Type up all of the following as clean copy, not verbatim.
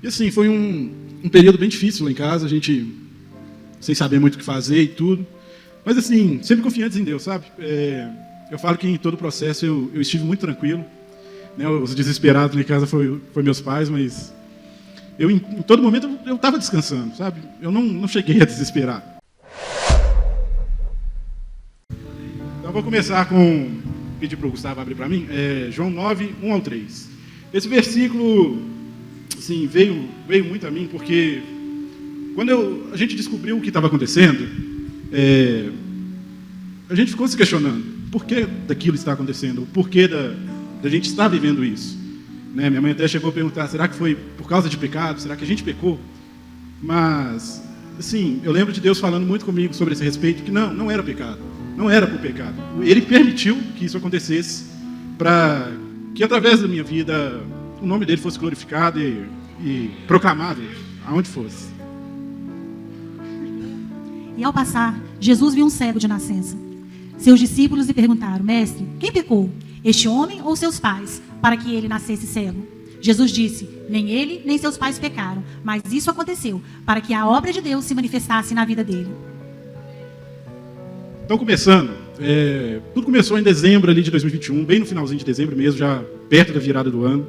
E assim, foi um período bem difícil lá em casa, a gente sem saber muito o que fazer e tudo. Mas assim, sempre confiantes em Deus, sabe? Eu falo que em todo o processo eu estive muito tranquilo. Né? Os desesperados lá em casa foi meus pais, mas em todo momento eu estava descansando, sabe? Eu não cheguei a desesperar. Então eu vou começar pedir para o Gustavo abrir para mim, João 9, 1 ao 3. Esse versículo, assim, veio muito a mim, porque quando a gente descobriu o que estava acontecendo, a gente ficou se questionando, por que daquilo está acontecendo? O porquê da gente estar vivendo isso? Né? Minha mãe até chegou a perguntar, será que foi por causa de pecado? Será que a gente pecou? Mas, assim, eu lembro de Deus falando muito comigo sobre esse respeito, que não era pecado. Não era por pecado. Ele permitiu que isso acontecesse para que, através da minha vida, o nome dele fosse glorificado e proclamado aonde fosse. E ao passar, Jesus viu um cego de nascença. Seus discípulos lhe perguntaram, mestre, quem pecou, este homem ou seus pais, para que ele nascesse cego? Jesus disse, nem ele, nem seus pais pecaram, mas isso aconteceu, para que a obra de Deus se manifestasse na vida dele. Então, começando, tudo começou em dezembro ali de 2021, bem no finalzinho de dezembro mesmo, já perto da virada do ano,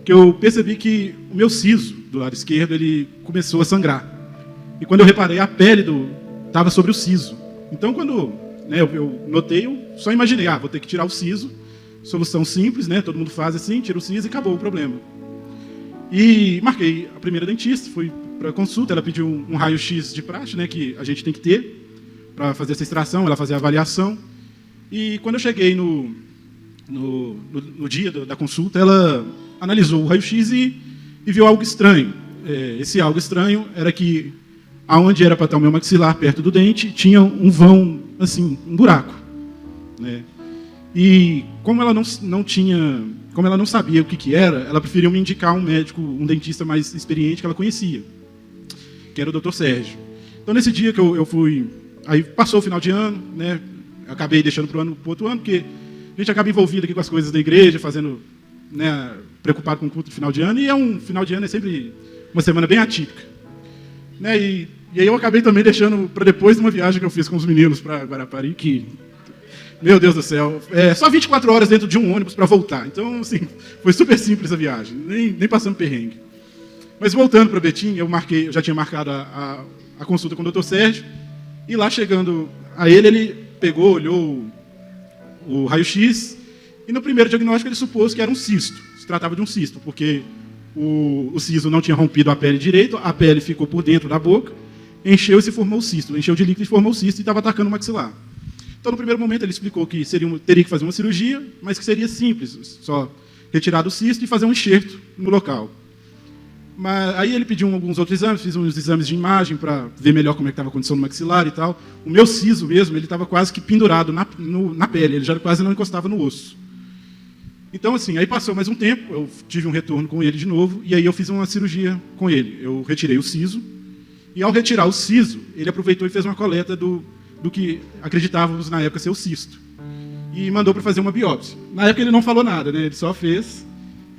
que eu percebi que o meu siso do lado esquerdo, ele começou a sangrar. E quando eu reparei, a pele estava sobre o siso. Então, quando eu notei, eu só imaginei, vou ter que tirar o siso, solução simples, né? Todo mundo faz assim, tira o siso e acabou o problema. E marquei a primeira dentista, fui para a consulta, ela pediu um raio-x de praxe, né, que a gente tem que ter para fazer essa extração, ela fazia a avaliação. E quando eu cheguei no dia da consulta, ela analisou o raio-x e viu algo estranho. Esse algo estranho era que, aonde era para estar o meu maxilar, perto do dente, tinha um vão, assim, um buraco. Né? E como ela como ela não sabia o que era, ela preferiu me indicar um médico, um dentista mais experiente que ela conhecia, que era o Dr. Sérgio. Então, nesse dia que eu fui... Aí passou o final de ano, né? Acabei deixando para o outro ano, porque a gente acaba envolvido aqui com as coisas da igreja, fazendo, né, preocupado com o culto de final de ano, e um final de ano é sempre uma semana bem atípica. Né? E aí eu acabei também deixando para depois de uma viagem que eu fiz com os meninos para Guarapari, que, meu Deus do céu, só 24 horas dentro de um ônibus para voltar. Então, assim, foi super simples a viagem, nem passando perrengue. Mas voltando para Betim, eu já tinha marcado a consulta com o Dr. Sérgio, e lá chegando a ele pegou, olhou o raio-x, e no primeiro diagnóstico ele supôs que era um cisto. Se tratava de um cisto, porque o siso não tinha rompido a pele direito, a pele ficou por dentro da boca, encheu e se formou o cisto. Encheu de líquido e formou o cisto e estava atacando o maxilar. Então, no primeiro momento, ele explicou que teria que fazer uma cirurgia, mas que seria simples, só retirar do cisto e fazer um enxerto no local. Mas aí ele pediu alguns outros exames, fiz uns exames de imagem para ver melhor como é que estava a condição do maxilar e tal. O meu siso mesmo, ele estava quase que pendurado na pele, ele já quase não encostava no osso. Então, assim, aí passou mais um tempo, eu tive um retorno com ele de novo, e aí eu fiz uma cirurgia com ele. Eu retirei o siso, e ao retirar o siso, ele aproveitou e fez uma coleta do que acreditávamos na época ser o cisto. E mandou para fazer uma biópsia. Na época ele não falou nada, né? Ele só fez...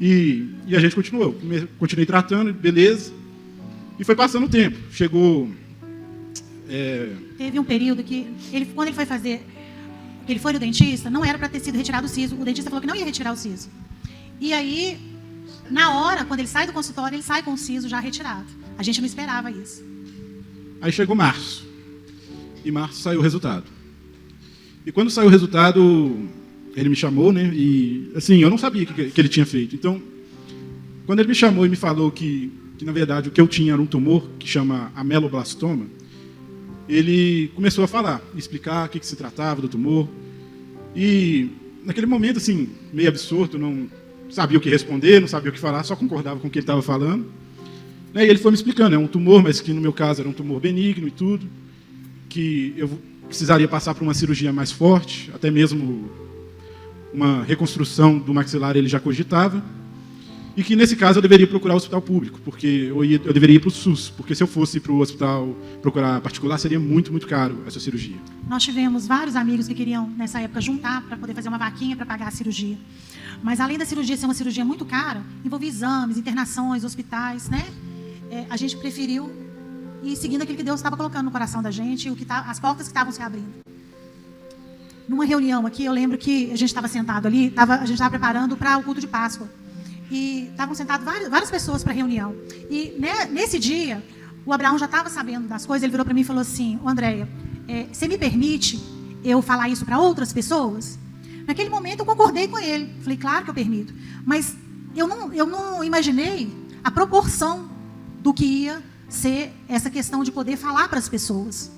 E a gente continuou. Continuei tratando, beleza. E foi passando o tempo. Chegou... Teve um período que, quando ele foi fazer... Ele foi no dentista, não era para ter sido retirado o siso. O dentista falou que não ia retirar o siso. E aí, na hora, quando ele sai do consultório, ele sai com o siso já retirado. A gente não esperava isso. Aí chegou março. E março saiu o resultado. E quando saiu o resultado... Ele me chamou, né? E, assim, eu não sabia o que ele tinha feito. Então, quando ele me chamou e me falou que, na verdade, o que eu tinha era um tumor que chama ameloblastoma, ele começou a falar, explicar o que se tratava do tumor. E, naquele momento, assim, meio absurdo, não sabia o que responder, não sabia o que falar, só concordava com o que ele estava falando. E ele foi me explicando, é um tumor, mas que no meu caso era um tumor benigno e tudo, que eu precisaria passar por uma cirurgia mais forte, até mesmo... uma reconstrução do maxilar ele já cogitava, e que nesse caso eu deveria procurar o hospital público, porque eu deveria ir para o SUS, porque se eu fosse para o hospital procurar particular, seria muito, muito caro essa cirurgia. Nós tivemos vários amigos que queriam, nessa época, juntar para poder fazer uma vaquinha para pagar a cirurgia. Mas além da cirurgia ser uma cirurgia muito cara, envolvia exames, internações, hospitais, né? a gente preferiu ir seguindo aquilo que Deus estava colocando no coração da gente, as portas que estavam se abrindo. Numa reunião aqui, eu lembro que a gente estava sentado ali, a gente estava preparando para o culto de Páscoa. E estavam sentadas várias pessoas para a reunião. E nesse dia, o Abraão já estava sabendo das coisas, ele virou para mim e falou assim: ô Andréia, você me permite eu falar isso para outras pessoas? Naquele momento eu concordei com ele. Falei, claro que eu permito. Mas eu não imaginei a proporção do que ia ser essa questão de poder falar para as pessoas.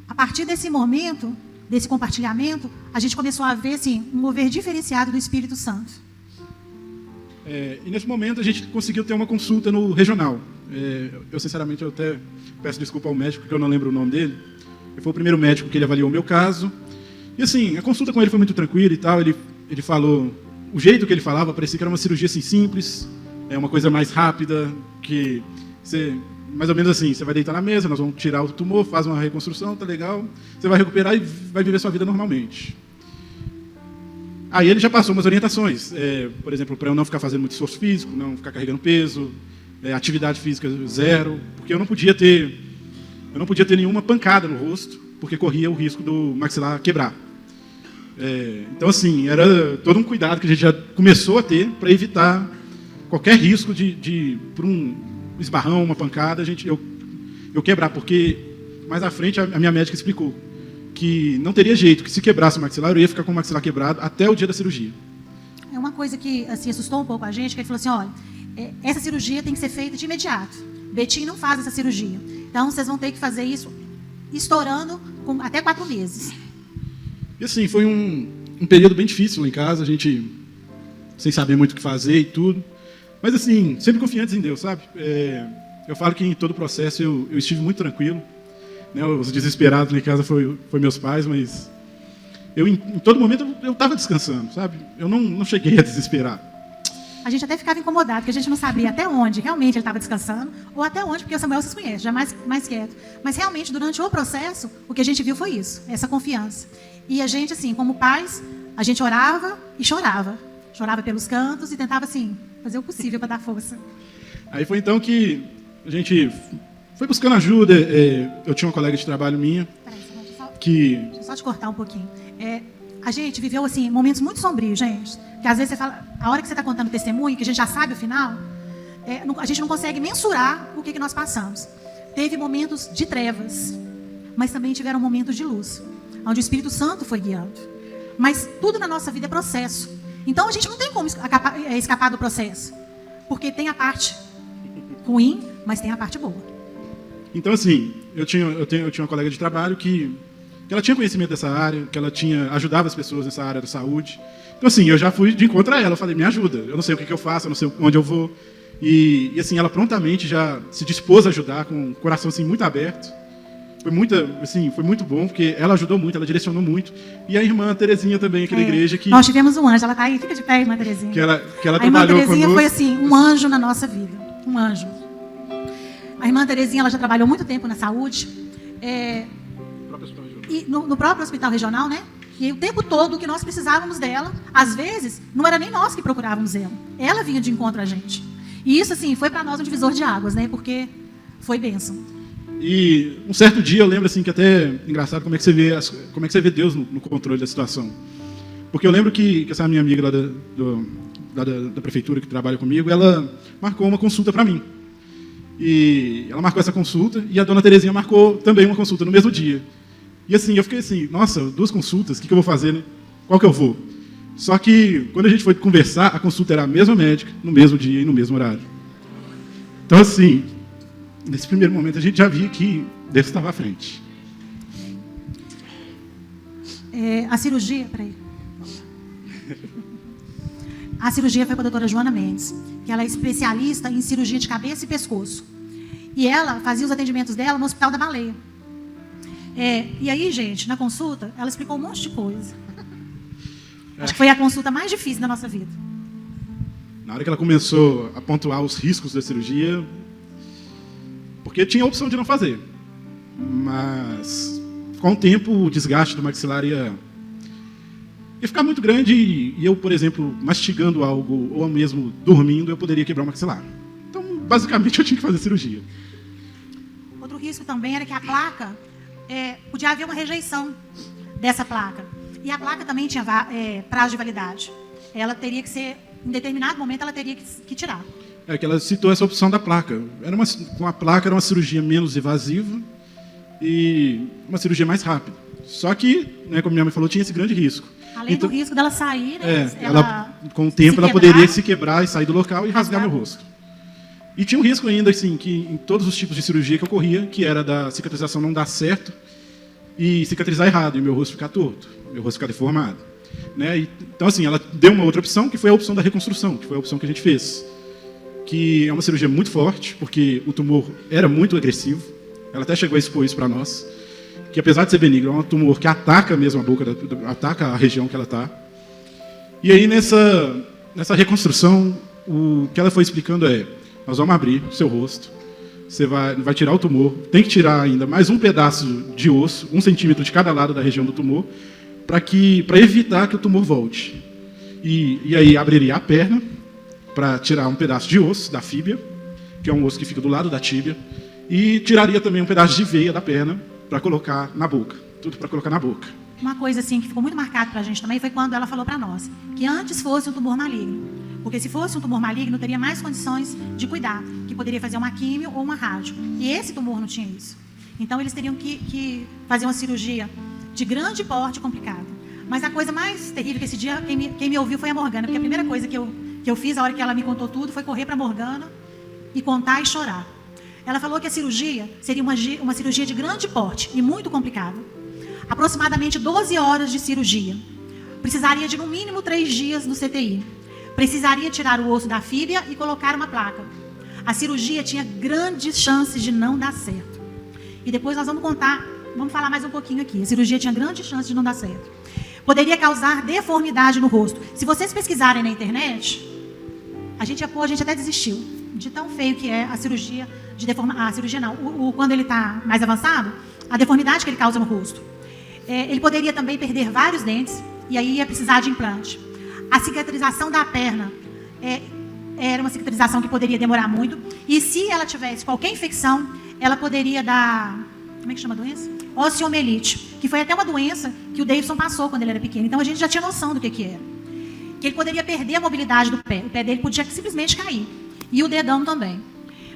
A partir desse momento, desse compartilhamento, a gente começou a ver assim, um mover diferenciado do Espírito Santo. E nesse momento a gente conseguiu ter uma consulta no regional. Eu sinceramente eu até peço desculpa ao médico, porque eu não lembro o nome dele. Ele foi o primeiro médico que ele avaliou o meu caso. E assim, a consulta com ele foi muito tranquila e tal. Ele falou, o jeito que ele falava parecia que era uma cirurgia assim, simples, uma coisa mais rápida, que você, mais ou menos assim, você vai deitar na mesa, nós vamos tirar o tumor, faz uma reconstrução, tá legal, você vai recuperar e vai viver sua vida normalmente. Aí ele já passou umas orientações, por exemplo, para eu não ficar fazendo muito esforço físico, não ficar carregando peso, atividade física zero, porque eu não podia ter nenhuma pancada no rosto, porque corria o risco do maxilar quebrar. Então, assim, era todo um cuidado que a gente já começou a ter para evitar qualquer risco de por um esbarrão, uma pancada, eu quebrar, porque mais à frente a minha médica explicou que não teria jeito, que se quebrasse o maxilar, eu ia ficar com o maxilar quebrado até o dia da cirurgia. É uma coisa que assim, assustou um pouco a gente, que ele falou assim, olha, essa cirurgia tem que ser feita de imediato. Betinho não faz essa cirurgia. Então, vocês vão ter que fazer isso estourando com até 4 meses. E assim, foi um período bem difícil lá em casa, a gente sem saber muito o que fazer e tudo. Mas assim, sempre confiantes em Deus, sabe? Eu falo que em todo o processo eu estive muito tranquilo. Né? Os desesperados lá em casa foi meus pais, mas em todo momento eu estava descansando, sabe? Eu não cheguei a desesperar. A gente até ficava incomodado, porque a gente não sabia até onde realmente ele estava descansando, ou até onde, porque o Samuel vocês conhecem, já mais quieto. Mas realmente, durante o processo, o que a gente viu foi isso, essa confiança. E a gente, assim, como pais, a gente orava e chorava. Chorava pelos cantos e tentava, assim, fazer o possível para dar força. Aí foi então que a gente foi buscando ajuda. Eu tinha uma colega de trabalho minha. Deixa eu só te cortar um pouquinho. A gente viveu assim, momentos muito sombrios, gente. Que às vezes você fala, a hora que você está contando testemunho, que a gente já sabe o final, a gente não consegue mensurar o que nós passamos. Teve momentos de trevas, mas também tiveram momentos de luz, onde o Espírito Santo foi guiando. Mas tudo na nossa vida é processo. Então a gente não tem como escapar do processo, porque tem a parte ruim, mas tem a parte boa. Então assim, eu tinha uma colega de trabalho que ela tinha conhecimento dessa área, que ela ajudava as pessoas nessa área da saúde. Então assim, eu já fui de encontro a ela, eu falei, me ajuda, eu não sei o que eu faço, eu não sei onde eu vou. E assim, ela prontamente já se dispôs a ajudar, com o coração assim, muito aberto. Foi muito bom, porque ela ajudou muito, ela direcionou muito. E a irmã Terezinha também, aqui da igreja. Que nós tivemos um anjo, ela está aí, fica de pé, irmã Terezinha. Que ela a irmã Terezinha foi assim, um anjo na nossa vida, um anjo. A irmã Terezinha, ela já trabalhou muito tempo na saúde. E no próprio hospital regional, né? E o tempo todo que nós precisávamos dela, às vezes, não era nem nós que procurávamos ela. Ela vinha de encontro a gente. E isso, assim, foi para nós um divisor de águas, né? Porque foi bênção. E um certo dia eu lembro assim que até engraçado como é que você vê Deus no controle da situação. Porque eu lembro que essa minha amiga lá da prefeitura que trabalha comigo, ela marcou uma consulta para mim. E ela marcou essa consulta e a dona Terezinha marcou também uma consulta no mesmo dia. E assim, eu fiquei assim, nossa, 2 consultas, o que eu vou fazer, né? Qual que eu vou? Só que quando a gente foi conversar, a consulta era a mesma médica, no mesmo dia e no mesmo horário. Então assim, nesse primeiro momento a gente já via que Deus estava à frente. A cirurgia, peraí. A cirurgia foi com a doutora Joana Mendes, que ela é especialista em cirurgia de cabeça e pescoço. E ela fazia os atendimentos dela no Hospital da Baleia. E aí, gente, na consulta, ela explicou um monte de coisa. Acho que foi a consulta mais difícil da nossa vida. Na hora que ela começou a pontuar os riscos da cirurgia, porque tinha a opção de não fazer. Mas, com o tempo, o desgaste do maxilar ia ficar muito grande e eu, por exemplo, mastigando algo ou mesmo dormindo, eu poderia quebrar o maxilar. Então, basicamente eu tinha que fazer cirurgia. Outro risco também era que a placa, podia haver uma rejeição dessa placa. E a placa também tinha prazo de validade. Ela teria que ser, em determinado momento, ela teria que tirar. Que ela citou essa opção da placa. Com a placa era uma cirurgia menos invasiva e uma cirurgia mais rápida. Só que, né, como minha mãe falou, tinha esse grande risco. Além do risco dela sair, né, com o tempo ela poderia se quebrar e sair do local e rasgar meu rosto. E tinha um risco ainda, assim, que em todos os tipos de cirurgia que ocorria, que era da cicatrização não dar certo e cicatrizar errado, e meu rosto ficar torto, meu rosto ficar deformado. Né? Então, assim, ela deu uma outra opção, que foi a opção da reconstrução, que foi a opção que a gente fez. Que é uma cirurgia muito forte, porque o tumor era muito agressivo. Ela até chegou a expor isso para nós. Que apesar de ser benigno, é um tumor que ataca mesmo a boca, ataca a região que ela está. E aí, nessa reconstrução, o que ela foi explicando nós vamos abrir o seu rosto, você vai tirar o tumor, tem que tirar ainda mais um pedaço de osso, 1 centímetro de cada lado da região do tumor, para evitar que o tumor volte. E aí abriria a perna, para tirar um pedaço de osso da fíbia, que é um osso que fica do lado da tíbia, e tiraria também um pedaço de veia da perna para colocar na boca. Tudo para colocar na boca. Uma coisa assim que ficou muito marcada para a gente também foi quando ela falou para nós que antes fosse um tumor maligno. Porque se fosse um tumor maligno, teria mais condições de cuidar, que poderia fazer uma químio ou uma rádio. E esse tumor não tinha isso. Então eles teriam que fazer uma cirurgia de grande porte complicada. Mas a coisa mais terrível que esse dia, quem me ouviu foi a Morgana, porque a primeira coisa que eu fiz, a hora que ela me contou tudo, foi correr para a Morgana e contar e chorar. Ela falou que a cirurgia seria uma cirurgia de grande porte e muito complicada. Aproximadamente 12 horas de cirurgia. Precisaria de no mínimo 3 dias no CTI. Precisaria tirar o osso da fíbia e colocar uma placa. A cirurgia tinha grandes chances de não dar certo. E depois nós vamos falar mais um pouquinho aqui. A cirurgia tinha grandes chances de não dar certo. Poderia causar deformidade no rosto. Se vocês pesquisarem na internet, a gente até desistiu de tão feio que é a cirurgia a cirurgia não, quando ele está mais avançado, a deformidade que ele causa no rosto. Ele poderia também perder vários dentes e aí ia precisar de implante. A cicatrização da perna era uma cicatrização que poderia demorar muito. E se ela tivesse qualquer infecção, ela poderia dar... Como é que chama a doença? Osteomielite, que foi até uma doença que o Davidson passou quando ele era pequeno. Então a gente já tinha noção do que era. Que ele poderia perder a mobilidade do pé. O pé dele podia simplesmente cair. E o dedão também.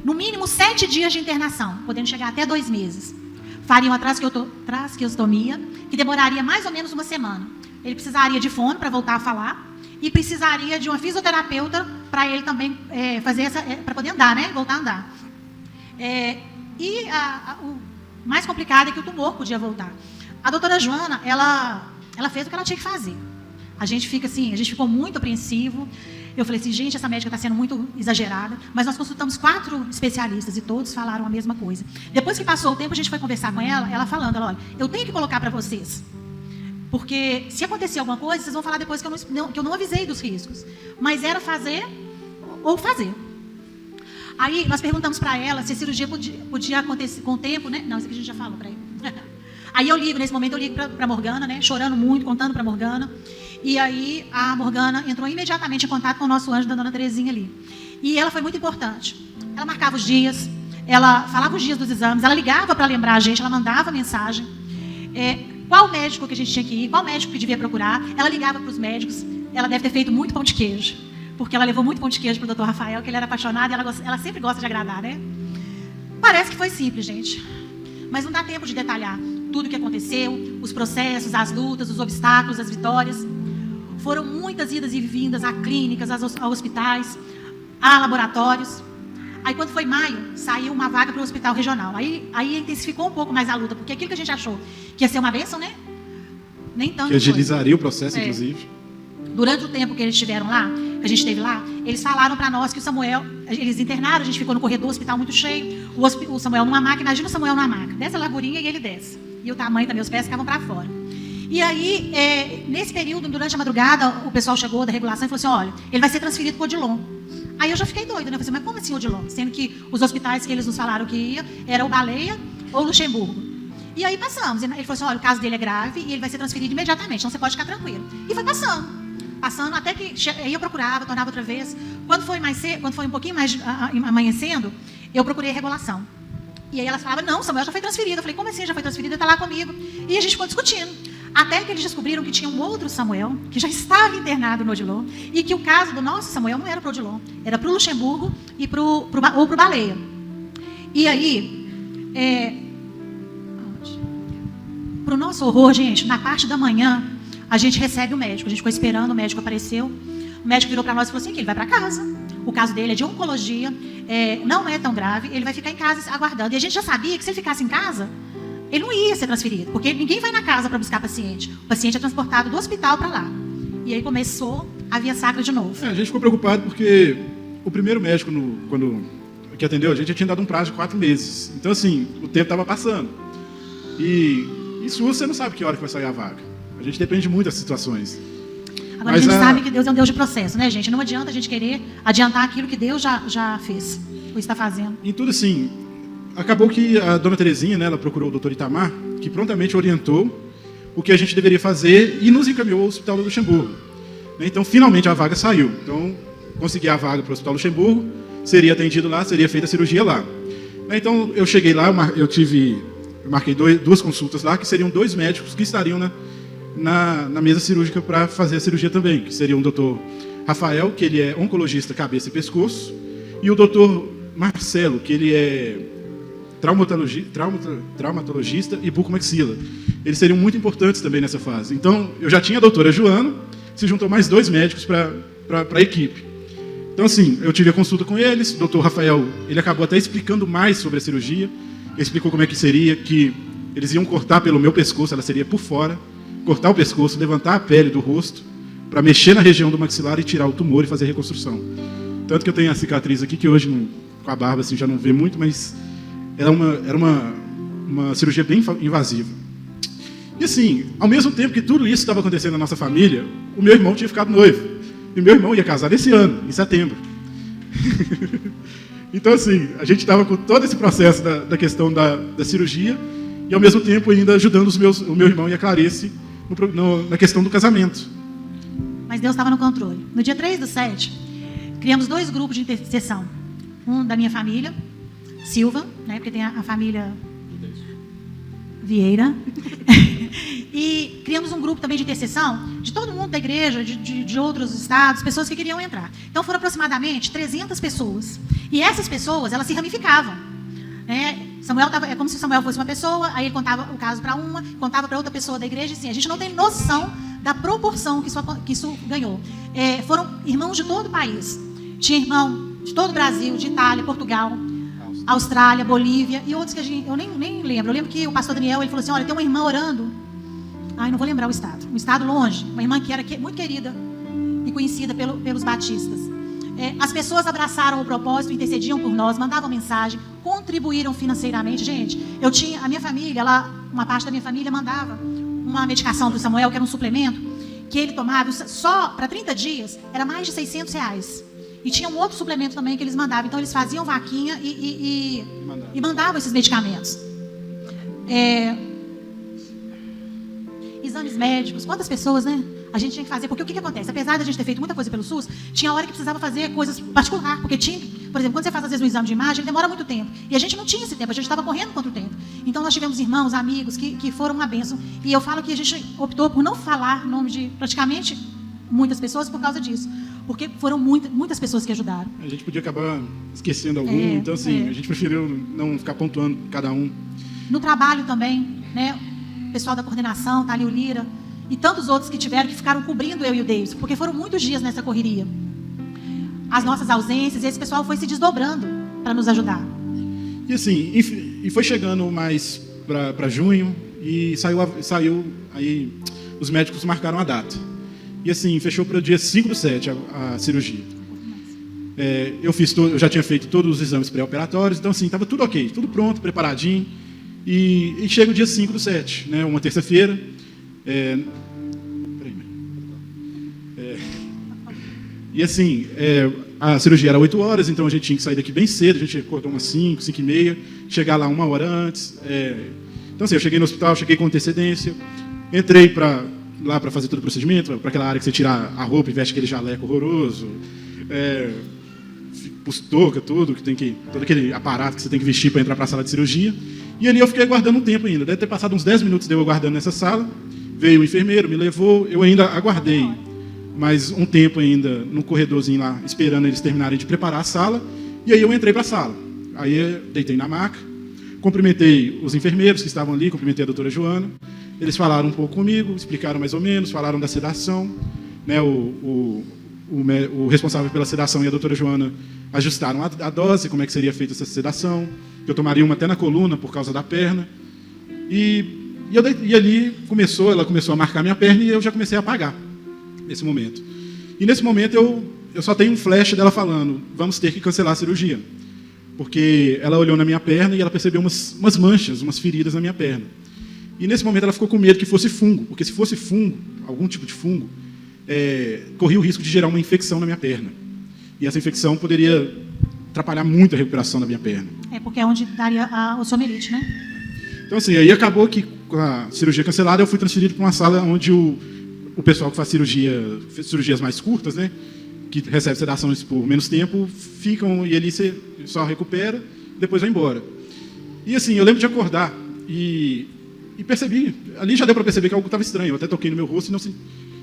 No mínimo 7 dias de internação, podendo chegar até 2 meses. Faria uma traqueostomia, que demoraria mais ou menos 1 semana. Ele precisaria de fono para voltar a falar. E precisaria de uma fisioterapeuta para ele também fazer para poder andar, né? Voltar a andar. O mais complicado é que o tumor podia voltar. A doutora Joana, ela fez o que ela tinha que fazer. A gente ficou muito apreensivo. Eu falei assim, gente, essa médica está sendo muito exagerada. Mas nós consultamos 4 especialistas e todos falaram a mesma coisa. Depois que passou o tempo, a gente foi conversar com ela falando, olha, eu tenho que colocar para vocês. Porque se acontecer alguma coisa, vocês vão falar depois que eu não avisei dos riscos. Mas era fazer ou fazer. Aí nós perguntamos para ela se a cirurgia podia acontecer com o tempo, né? Não, isso aqui a gente já falou para ele. Aí nesse momento eu ligo para a Morgana, né? Chorando muito, contando para a Morgana. E aí a Morgana entrou imediatamente em contato com o nosso anjo da dona Terezinha ali. E ela foi muito importante. Ela marcava os dias, ela falava os dias dos exames, ela ligava para lembrar a gente, ela mandava mensagem. Qual médico que a gente tinha que ir, qual médico que devia procurar. Ela ligava para os médicos. Ela deve ter feito muito pão de queijo, porque ela levou muito pão de queijo para o doutor Rafael, que ele era apaixonado e ela sempre gosta de agradar, né? Parece que foi simples, gente. Mas não dá tempo de detalhar tudo o que aconteceu, os processos, as lutas, os obstáculos, as vitórias. Foram muitas idas e vindas a clínicas, a hospitais, a laboratórios. Aí, quando foi maio, saiu uma vaga para o hospital regional. Aí intensificou um pouco mais a luta, porque aquilo que a gente achou que ia ser uma bênção, né? Nem tanto. Que agilizaria o processo, inclusive. Durante o tempo que eles estiveram lá, que a gente esteve lá, eles falaram para nós que o Samuel, eles internaram, a gente ficou no corredor, o hospital muito cheio, o Samuel numa maca, imagina o Samuel numa maca, desce a largurinha e ele desce. E o tamanho também, os pés ficavam para fora. E aí, nesse período, durante a madrugada, o pessoal chegou da regulação e falou assim, olha, ele vai ser transferido para o Odilon. Aí eu já fiquei doida, né? Eu falei assim, mas como assim Odilon? Sendo que os hospitais que eles nos falaram que ia, era o Baleia ou o Luxemburgo. E aí passamos. Ele falou assim, olha, o caso dele é grave e ele vai ser transferido imediatamente, então você pode ficar tranquilo. E foi passando. passando, até que aí eu procurava, tornava outra vez. Quando foi mais cedo, quando foi um pouquinho mais amanhecendo, eu procurei a regulação. E aí elas falavam, não, Samuel já foi transferido. Eu falei, como assim já foi transferido? Está lá comigo. E a gente ficou discutindo. Até que eles descobriram que tinha um outro Samuel, que já estava internado no Odilon, e que o caso do nosso Samuel não era para o Odilon, era para o Luxemburgo ou para o Baleia. E aí, para o nosso horror, gente, na parte da manhã, a gente recebe o médico. A gente ficou esperando, o médico apareceu. O médico virou para nós e falou assim, que ele vai para casa. O caso dele é de oncologia, não é tão grave, ele vai ficar em casa aguardando. E a gente já sabia que se ele ficasse em casa, ele não ia ser transferido, porque ninguém vai na casa para buscar paciente. O paciente é transportado do hospital para lá. E aí começou a via sacra de novo. A gente ficou preocupado porque o primeiro médico, que atendeu a gente, tinha dado um prazo de 4 meses. Então, assim, o tempo estava passando. E isso você não sabe que hora que vai sair a vaga. A gente depende muito das situações. Agora a gente sabe que Deus é um Deus de processo, né, gente? Não adianta a gente querer adiantar aquilo que Deus já fez, ou está fazendo. Em tudo, assim, acabou que a dona Terezinha, né, ela procurou o doutor Itamar, que prontamente orientou o que a gente deveria fazer e nos encaminhou ao Hospital do Luxemburgo. Então, finalmente, a vaga saiu. Então, consegui a vaga para o Hospital do Luxemburgo, seria atendido lá, seria feita a cirurgia lá. Então, eu cheguei lá, eu marquei 2 consultas lá, que seriam 2 médicos que estariam na mesa cirúrgica para fazer a cirurgia também, que seria o doutor Rafael, que ele é oncologista cabeça e pescoço, e o doutor Marcelo, que ele é traumatologista e bucomaxila. Eles seriam muito importantes também nessa fase. Então, eu já tinha a doutora Joana, se juntou mais 2 médicos para a equipe. Então, assim, eu tive a consulta com eles, o doutor Rafael, ele acabou até explicando mais sobre a cirurgia, ele explicou como é que seria, que eles iam cortar pelo meu pescoço, ela seria por fora, cortar o pescoço, levantar a pele do rosto, para mexer na região do maxilar e tirar o tumor e fazer a reconstrução. Tanto que eu tenho a cicatriz aqui, que hoje, com a barba, assim, já não vê muito, mas era uma cirurgia bem invasiva. E assim, ao mesmo tempo que tudo isso estava acontecendo na nossa família, o meu irmão tinha ficado noivo. E meu irmão ia casar esse ano, em setembro. Então, assim, a gente estava com todo esse processo da questão da cirurgia e, ao mesmo tempo, ainda ajudando o meu irmão e a Clarice na questão do casamento. Mas Deus estava no controle. No dia 3/7, criamos 2 grupos de intercessão. Um da minha família, Silva, né, porque tem a família Vieira. E criamos um grupo também de intercessão de todo mundo da igreja, de outros estados, pessoas que queriam entrar. Então foram aproximadamente 300 pessoas. E essas pessoas, elas se ramificavam. Samuel é como se Samuel fosse uma pessoa, aí ele contava o caso para uma, contava para outra pessoa da igreja, assim, a gente não tem noção da proporção que isso ganhou. Foram irmãos de todo o país. Tinha irmão de todo o Brasil, de Itália, Portugal, Austrália, Bolívia e outros que eu nem lembro. Eu lembro que o pastor Daniel, ele falou assim, olha, tem uma irmã orando. Ai, não vou lembrar o estado. Um estado longe. Uma irmã que era muito querida e conhecida pelos batistas. As pessoas abraçaram o propósito, intercediam por nós, mandavam mensagem, contribuíram financeiramente. Gente, a minha família, uma parte da minha família mandava uma medicação para o Samuel, que era um suplemento, que ele tomava só para 30 dias, era mais de R$600. E tinha um outro suplemento também que eles mandavam. Então, eles faziam vaquinha e mandavam esses medicamentos. Exames médicos, quantas pessoas, né? A gente tinha que fazer, porque o que acontece? Apesar de a gente ter feito muita coisa pelo SUS, tinha hora que precisava fazer coisas particular, porque tinha, por exemplo, quando você faz às vezes um exame de imagem, ele demora muito tempo. E a gente não tinha esse tempo, a gente estava correndo contra o tempo. Então nós tivemos irmãos, amigos que foram uma bênção. E eu falo que a gente optou por não falar o nome de praticamente muitas pessoas por causa disso. Porque foram muitas pessoas que ajudaram. A gente podia acabar esquecendo algum, então assim, a gente preferiu não ficar pontuando cada um. No trabalho também, né? O pessoal da coordenação, Thalio Lira, e tantos outros que ficaram cobrindo eu e o Deus, porque foram muitos dias nessa correria. As nossas ausências, e esse pessoal foi se desdobrando para nos ajudar. E assim, e foi chegando mais para junho, e saiu, aí os médicos marcaram a data. E assim, fechou para o dia 5/7 a cirurgia. Eu já tinha feito todos os exames pré-operatórios, então assim, estava tudo ok, tudo pronto, preparadinho. E chega o dia 5/7, né, uma terça-feira. E assim, a cirurgia era 8 horas, então a gente tinha que sair daqui bem cedo, a gente acordou umas 5h30, chegar lá 1 hora antes. Então assim, eu cheguei no hospital, cheguei com antecedência, entrei para lá para fazer todo o procedimento, para aquela área que você tira a roupa e veste aquele jaleco horroroso, touca, tudo, todo aquele aparato que você tem que vestir para entrar para a sala de cirurgia. E ali eu fiquei aguardando um tempo ainda. Deve ter passado uns 10 minutos de eu aguardando nessa sala. Veio o enfermeiro, me levou, eu ainda aguardei mais um tempo ainda no corredorzinho lá, esperando eles terminarem de preparar a sala. E aí eu entrei para a sala. Aí eu deitei na maca, cumprimentei os enfermeiros que estavam ali, cumprimentei a doutora Joana. Eles falaram um pouco comigo, explicaram mais ou menos, falaram da sedação, né, o responsável pela sedação e a doutora Joana ajustaram a dose, como é que seria feita essa sedação, que eu tomaria uma até na coluna por causa da perna. E ali ela começou a marcar minha perna e eu já comecei a apagar nesse momento. E nesse momento eu só tenho um flash dela falando, vamos ter que cancelar a cirurgia. Porque ela olhou na minha perna e ela percebeu umas manchas, umas feridas na minha perna. E nesse momento ela ficou com medo que fosse fungo, porque se fosse fungo, algum tipo de fungo, corria o risco de gerar uma infecção na minha perna. E essa infecção poderia atrapalhar muito a recuperação da minha perna. Porque é onde daria a osteomielite, né? Então, assim, aí acabou que com a cirurgia cancelada, eu fui transferido para uma sala onde o pessoal que faz cirurgias mais curtas, né, que recebe sedações por menos tempo, ficam e ali você só recupera, depois vai embora. E assim, eu lembro de acordar e percebi, ali já deu para perceber que algo estava estranho. Eu até toquei no meu rosto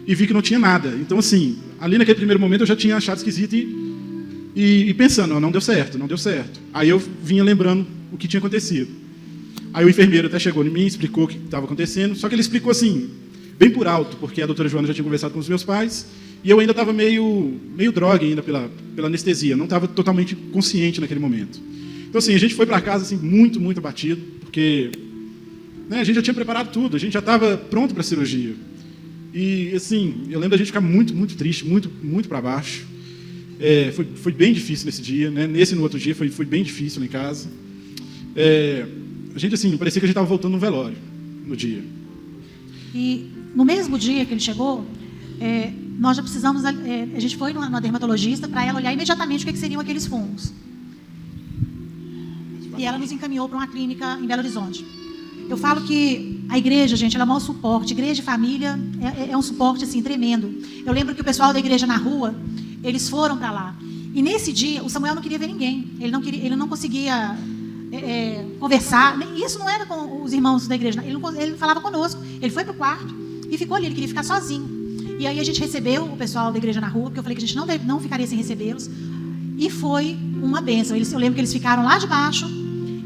e vi que não tinha nada. Então, assim, ali naquele primeiro momento eu já tinha achado esquisito e pensando, não deu certo, não deu certo. Aí eu vinha lembrando o que tinha acontecido. Aí o enfermeiro até chegou em mim, explicou o que estava acontecendo, só que ele explicou assim, bem por alto, porque a doutora Joana já tinha conversado com os meus pais, e eu ainda estava meio drogue ainda pela anestesia, não estava totalmente consciente naquele momento. Então, assim, a gente foi para casa assim, muito, muito abatido, porque a gente já tinha preparado tudo, a gente já estava pronto para a cirurgia. E, assim, eu lembro da gente ficar muito, muito triste, muito, muito para baixo. Foi bem difícil nesse dia, né? Nesse e no outro dia foi bem difícil lá em casa. A gente, assim, parecia que a gente estava voltando no velório no dia. E no mesmo dia que ele chegou, nós já precisamos... a gente foi numa dermatologista para ela olhar imediatamente o que seriam aqueles fungos. E ela nos encaminhou para uma clínica em Belo Horizonte. Eu falo que a igreja, gente, ela é o maior suporte. Igreja e família é um suporte, assim, tremendo. Eu lembro que o pessoal da igreja na rua, eles foram para lá. E nesse dia, o Samuel não queria ver ninguém. Ele não conseguia conversar. Isso não era com os irmãos da igreja. Ele não falava conosco. Ele foi para o quarto e ficou ali. Ele queria ficar sozinho. E aí a gente recebeu o pessoal da igreja na rua, porque eu falei que a gente não ficaria sem recebê-los. E foi uma bênção. Eu lembro que eles ficaram lá de baixo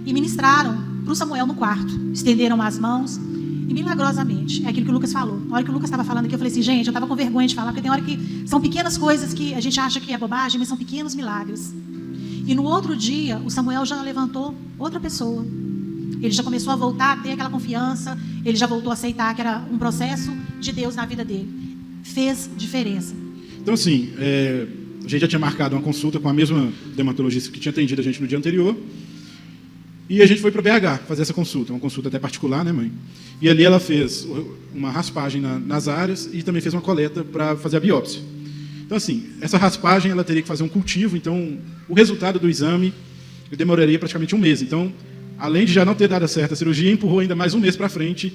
e ministraram para o Samuel no quarto. Estenderam as mãos e milagrosamente, é aquilo que o Lucas falou. Na hora que o Lucas estava falando aqui, eu falei assim, gente, eu estava com vergonha de falar, porque tem hora que são pequenas coisas que a gente acha que é bobagem, mas são pequenos milagres. E no outro dia, o Samuel já levantou outra pessoa. Ele já começou a voltar a ter aquela confiança, ele já voltou a aceitar que era um processo de Deus na vida dele. Fez diferença. Então, assim, a gente já tinha marcado uma consulta com a mesma dermatologista que tinha atendido a gente no dia anterior. E a gente foi para BH fazer essa consulta, uma consulta até particular, né, mãe? E ali ela fez uma raspagem nas áreas e também fez uma coleta para fazer a biópsia. Então, assim, essa raspagem ela teria que fazer um cultivo, então o resultado do exame demoraria praticamente um mês. Então, além de já não ter dado certo a cirurgia, empurrou ainda mais um mês para frente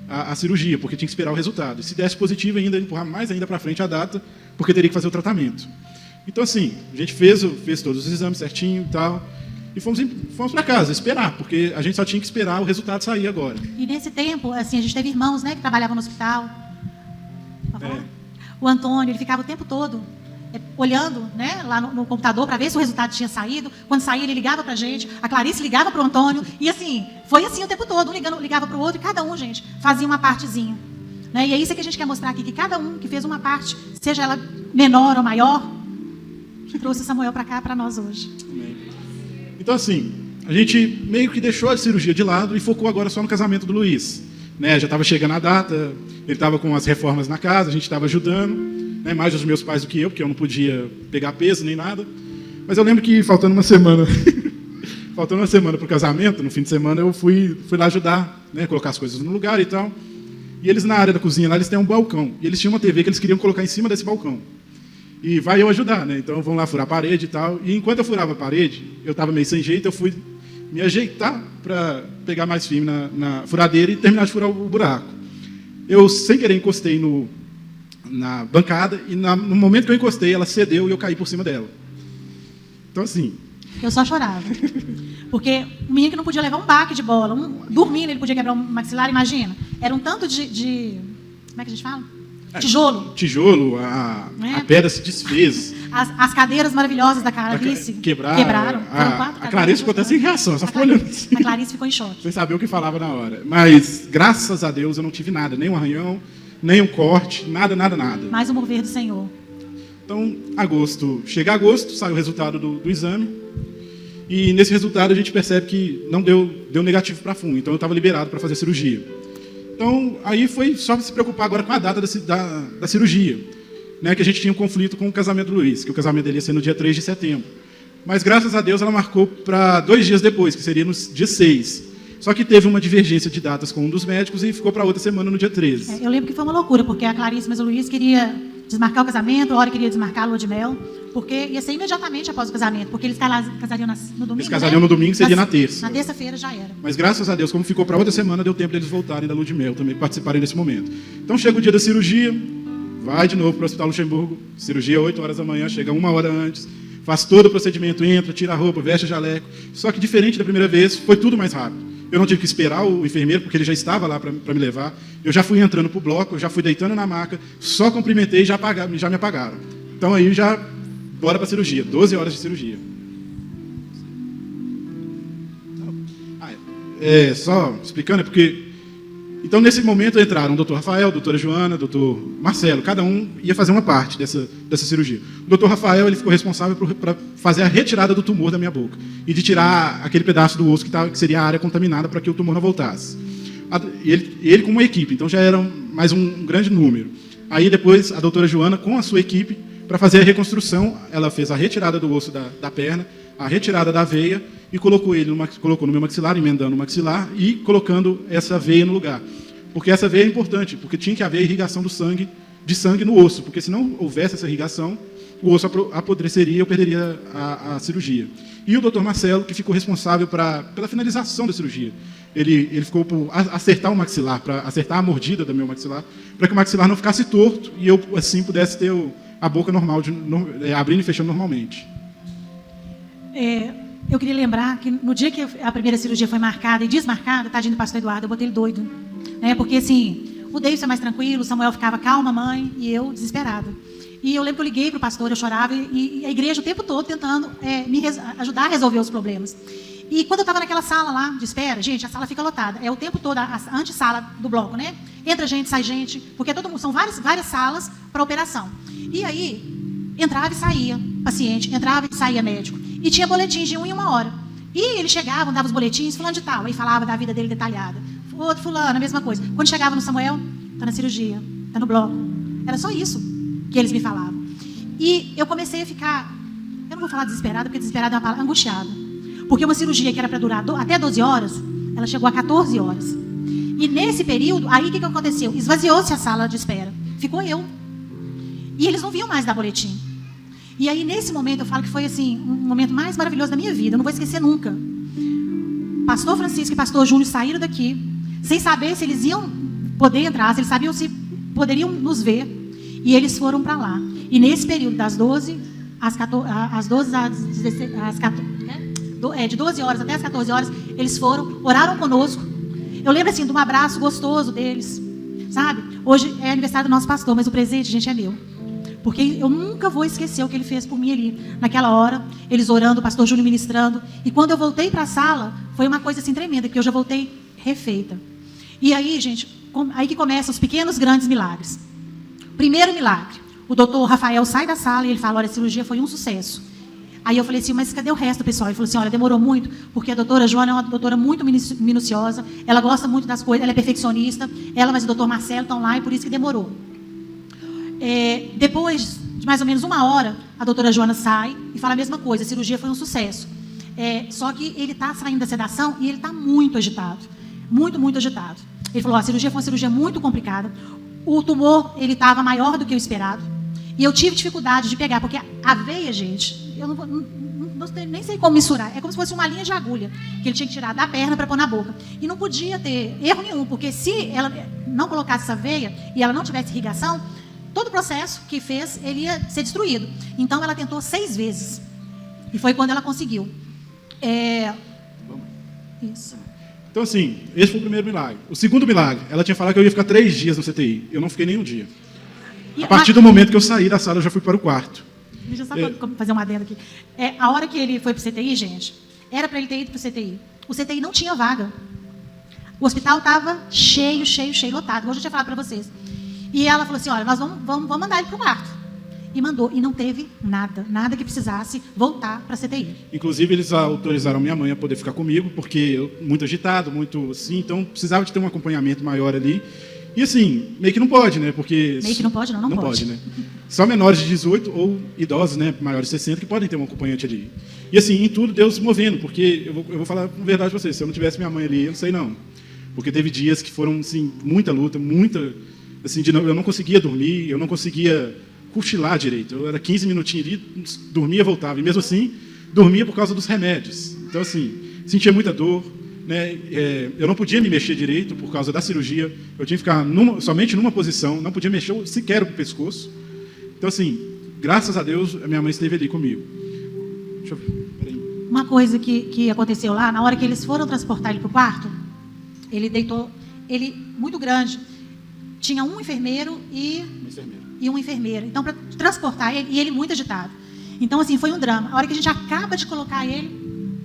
a cirurgia, porque tinha que esperar o resultado. E se desse positivo, ainda empurrar mais ainda para frente a data, porque teria que fazer o tratamento. Então, assim, a gente fez todos os exames certinho e tal. E fomos para casa, esperar, porque a gente só tinha que esperar o resultado sair agora. E nesse tempo, assim, a gente teve irmãos, né, que trabalhavam no hospital. O Antônio, ele ficava o tempo todo olhando, né, lá no computador para ver se o resultado tinha saído. Quando saía, ele ligava para a gente. A Clarice ligava para o Antônio. E assim, foi assim o tempo todo. Um ligava para o outro e cada um, gente, fazia uma partezinha. Né? E é isso que a gente quer mostrar aqui, que cada um que fez uma parte, seja ela menor ou maior, trouxe Samuel para cá, para nós hoje. Amém. Então, assim, a gente meio que deixou a cirurgia de lado e focou agora só no casamento do Luiz. Né? Já estava chegando a data, ele estava com as reformas na casa, a gente estava ajudando, né? Mais os meus pais do que eu, porque eu não podia pegar peso nem nada. Mas eu lembro que faltando uma semana para o casamento, no fim de semana, eu fui lá ajudar, né? Colocar as coisas no lugar e tal. E eles, na área da cozinha, lá eles têm um balcão. E eles tinham uma TV que eles queriam colocar em cima desse balcão. E vai eu ajudar, né? Então vão lá furar a parede e tal. E enquanto eu furava a parede, eu estava meio sem jeito, eu fui me ajeitar para pegar mais firme na furadeira e terminar de furar o buraco. eu, sem querer, encostei na bancada e no momento que eu encostei, ela cedeu e eu caí por cima dela. Então, assim... Eu só chorava. Porque o menino que não podia levar um baque de bola, dormindo ele podia quebrar um maxilar, imagina. Era um tanto de como é que a gente fala? Tijolo. Tijolo, a pedra se desfez. As cadeiras maravilhosas da Clarice quebraram. A Clarice ficou até sem reação, só ficou olhando assim. A Clarice ficou em choque. Sem saber o que falava na hora. Mas, graças a Deus, eu não tive nada. Nem um arranhão, nem um corte, nada. Mais um mover do Senhor. Então, chega agosto, sai o resultado do exame. E nesse resultado a gente percebe que não deu negativo para fungo. Então eu estava liberado para fazer a cirurgia. Então, aí foi só se preocupar agora com a data da cirurgia. Né, que a gente tinha um conflito com o casamento do Luiz, que o casamento dele ia ser no dia 3 de setembro. Mas, graças a Deus, ela marcou para 2 dias depois, que seria no dia 6. Só que teve uma divergência de datas com um dos médicos e ficou para outra semana, no dia 13. Eu lembro que foi uma loucura, porque a Clarice, mas o Luiz queria desmarcar o casamento, a hora queria desmarcar a lua de mel, porque ia ser imediatamente após o casamento, porque eles casariam no domingo. Eles casariam no domingo, seria na terça. Na terça-feira já era. Mas, graças a Deus, como ficou para outra semana, deu tempo deles voltarem da lua de mel, também participarem desse momento. Então, chega o dia da cirurgia, vai de novo para o Hospital Luxemburgo, cirurgia 8 horas da manhã, chega 1 hora antes, faz todo o procedimento, entra, tira a roupa, veste o jaleco. Só que, diferente da primeira vez, foi tudo mais rápido. Eu não tive que esperar o enfermeiro, porque ele já estava lá para me levar. Eu já fui entrando para o bloco, eu já fui deitando na maca, só cumprimentei e já me apagaram. Então, aí já bora para a cirurgia, 12 horas de cirurgia. Só explicando, é porque... Então, nesse momento, entraram o doutor Rafael, a doutora Joana, o doutor Marcelo. Cada um ia fazer uma parte dessa cirurgia. O doutor Rafael ele ficou responsável para fazer a retirada do tumor da minha boca e de tirar aquele pedaço do osso que seria a área contaminada para que o tumor não voltasse. Ele com uma equipe, então já era mais um grande número. Aí, depois, a doutora Joana, com a sua equipe, para fazer a reconstrução, ela fez a retirada do osso da perna, a retirada da veia e colocou no meu maxilar, emendando o maxilar e colocando essa veia no lugar. Porque essa veia é importante, porque tinha que haver irrigação de sangue no osso, porque se não houvesse essa irrigação, o osso apodreceria e eu perderia a cirurgia. E o doutor Marcelo, que ficou responsável pela finalização da cirurgia. Ele ficou por acertar o maxilar, para acertar a mordida do meu maxilar, para que o maxilar não ficasse torto e eu, assim, pudesse ter a boca normal, abrindo e fechando normalmente. Eu queria lembrar que no dia que a primeira cirurgia foi marcada e desmarcada, tadinho do pastor Eduardo, eu botei ele doido. Porque assim, o Deison é mais tranquilo, o Samuel ficava calma, mãe, e eu desesperada. E eu lembro que eu liguei para o pastor, eu chorava, e a igreja o tempo todo tentando ajudar a resolver os problemas. E quando eu estava naquela sala lá de espera, gente, a sala fica lotada. É o tempo todo a antessala do bloco, né? Entra gente, sai gente, porque são várias salas para operação. E aí, entrava e saía paciente, entrava e saía médico. E tinha boletins de 1 em 1 hora. E eles chegavam, davam os boletins, fulano de tal, aí falava da vida dele detalhada. Outro fulano, a mesma coisa. Quando chegava no Samuel, está na cirurgia, está no bloco. Era só isso que eles me falavam. E eu comecei a ficar, eu não vou falar desesperada, porque desesperada é uma palavra, angustiada. Porque uma cirurgia que era para durar até 12 horas, ela chegou a 14 horas. E nesse período, aí o que aconteceu? Esvaziou-se a sala de espera. Ficou eu. E eles não vinham mais dar boletim. E aí, nesse momento, eu falo que foi assim, um momento mais maravilhoso da minha vida. Eu não vou esquecer nunca. Pastor Francisco e pastor Júnior saíram daqui, sem saber se eles iam poder entrar, se eles sabiam se poderiam nos ver. E eles foram para lá. E nesse período, das 12 às 14, de 12 horas até as 14 horas, eles foram, oraram conosco. Eu lembro assim de um abraço gostoso deles, sabe? Hoje é aniversário do nosso pastor, mas o presente, gente, é meu. Porque eu nunca vou esquecer o que ele fez por mim ali. Naquela hora, eles orando, o pastor Júnior ministrando. E quando eu voltei para a sala, foi uma coisa assim tremenda, que eu já voltei refeita. E aí, gente, aí que começam os pequenos, grandes milagres. Primeiro milagre. O doutor Rafael sai da sala e ele fala, olha, a cirurgia foi um sucesso. Aí eu falei assim, mas cadê o resto, pessoal? Ele falou assim, olha, demorou muito, porque a doutora Joana é uma doutora muito minuciosa, ela gosta muito das coisas, ela é perfeccionista, ela, mas o doutor Marcelo estão lá e por isso que demorou. Depois de mais ou menos 1 hora, a doutora Joana sai e fala a mesma coisa, a cirurgia foi um sucesso. Só que ele está saindo da sedação e ele está muito agitado. Muito, muito agitado. Ele falou, a cirurgia foi uma cirurgia muito complicada. O tumor, ele estava maior do que o esperado. E eu tive dificuldade de pegar, porque a veia, gente, eu nem sei como mensurar. É como se fosse uma linha de agulha que ele tinha que tirar da perna para pôr na boca. E não podia ter erro nenhum, porque se ela não colocasse essa veia e ela não tivesse irrigação, todo o processo que fez, ele ia ser destruído. Então, ela tentou 6 vezes. E foi quando ela conseguiu. Isso. Então, assim, esse foi o primeiro milagre. O segundo milagre, ela tinha falado que eu ia ficar 3 dias no CTI. Eu não fiquei nem um dia. A partir do momento que eu saí da sala, eu já fui para o quarto. Deixa eu só fazer uma adenda aqui. A hora que ele foi para o CTI, gente, era para ele ter ido para o CTI. O CTI não tinha vaga. O hospital estava cheio, lotado, igual eu já tinha falado para vocês. E ela falou assim, olha, nós vamos mandar ele para o quarto. E mandou. E não teve nada que precisasse voltar para a CTI. Inclusive, eles autorizaram minha mãe a poder ficar comigo, porque eu muito agitado, muito assim, então precisava de ter um acompanhamento maior ali. E assim, meio que não pode, né? Porque meio que não pode, não pode. Né? Só menores de 18 ou idosos, né? Maiores de 60, que podem ter um acompanhante ali. E assim, em tudo, Deus se movendo, porque eu vou falar a verdade para vocês, se eu não tivesse minha mãe ali, eu não sei não. Porque teve dias que foram, assim, muita luta, assim, eu não conseguia dormir, eu não conseguia cochilar direito. Eu era 15 minutinhos ali, dormia, voltava. E mesmo assim, dormia por causa dos remédios. Então, assim, sentia muita dor. Né? Eu não podia me mexer direito por causa da cirurgia. Eu tinha que ficar somente numa posição, não podia mexer sequer o pescoço. Então, assim, graças a Deus, a minha mãe esteve ali comigo. Deixa eu ver. Peraí. Uma coisa que aconteceu lá, na hora que eles foram transportar ele para o quarto, ele deitou, ele muito grande, tinha um enfermeiro e uma enfermeira. Então, para transportar ele, e ele muito agitado. Então, assim, foi um drama. A hora que a gente acaba de colocar ele,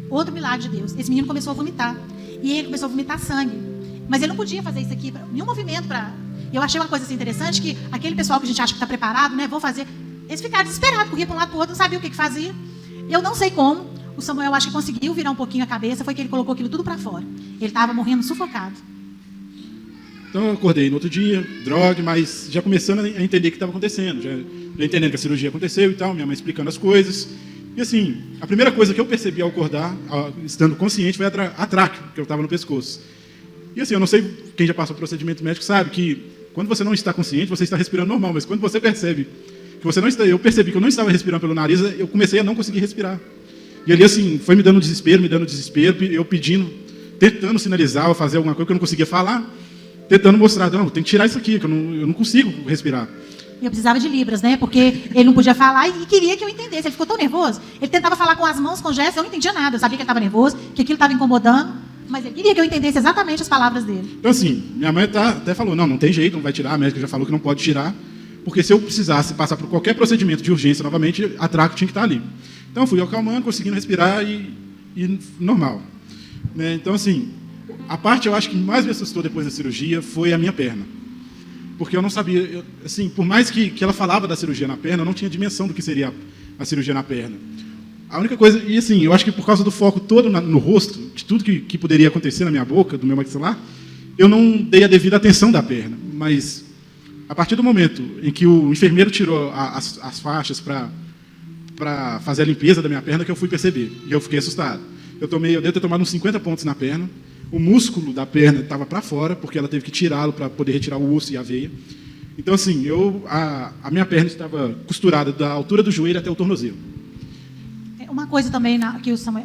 outro milagre de Deus. Esse menino começou a vomitar. E ele começou a vomitar sangue. Mas ele não podia fazer isso aqui, nenhum movimento para... Eu achei uma coisa assim, interessante, que aquele pessoal que a gente acha que está preparado, né, vou fazer... Eles ficaram desesperados, corriam para um lado para o outro, não sabiam o que fazia. Eu não sei como. O Samuel, acho que conseguiu virar um pouquinho a cabeça, foi que ele colocou aquilo tudo para fora. Ele estava morrendo sufocado. Então eu acordei no outro dia, droga, mas já começando a entender o que estava acontecendo. Já entendendo que a cirurgia aconteceu e tal, minha mãe explicando as coisas. E assim, a primeira coisa que eu percebi ao acordar, estando consciente, foi a tráqueo, que eu estava no pescoço. E assim, eu não sei, quem já passou por procedimento médico sabe que quando você não está consciente, você está respirando normal, mas quando você percebe que você não está... Eu percebi que eu não estava respirando pelo nariz, eu comecei a não conseguir respirar. E ali, assim, foi me dando desespero, eu pedindo, tentando sinalizar ou fazer alguma coisa que eu não conseguia falar, tentando mostrar, não, tem que tirar isso aqui, que eu não consigo respirar. E eu precisava de libras, né? Porque ele não podia falar e queria que eu entendesse. Ele ficou tão nervoso. Ele tentava falar com as mãos, com gestos, eu não entendia nada. Eu sabia que ele estava nervoso, que aquilo estava incomodando, mas ele queria que eu entendesse exatamente as palavras dele. Então, assim, minha mãe até falou, não tem jeito, não vai tirar, a médica já falou que não pode tirar, porque se eu precisasse passar por qualquer procedimento de urgência novamente, a tráqueo tinha que estar ali. Então, eu fui acalmando, conseguindo respirar e normal. Né? Então, assim, a parte, eu acho, que mais me assustou depois da cirurgia foi a minha perna. Porque eu não sabia, assim, por mais que ela falava da cirurgia na perna, eu não tinha dimensão do que seria a cirurgia na perna. A única coisa, e assim, eu acho que por causa do foco todo no rosto, de tudo que poderia acontecer na minha boca, do meu maxilar, eu não dei a devida atenção da perna. Mas, a partir do momento em que o enfermeiro tirou as faixas para fazer a limpeza da minha perna, que eu fui perceber. E eu fiquei assustado. Eu devo ter tomado uns 50 pontos na perna. O músculo da perna estava para fora, porque ela teve que tirá-lo para poder retirar o osso e a veia. Então, assim, a minha perna estava costurada da altura do joelho até o tornozelo. Uma coisa também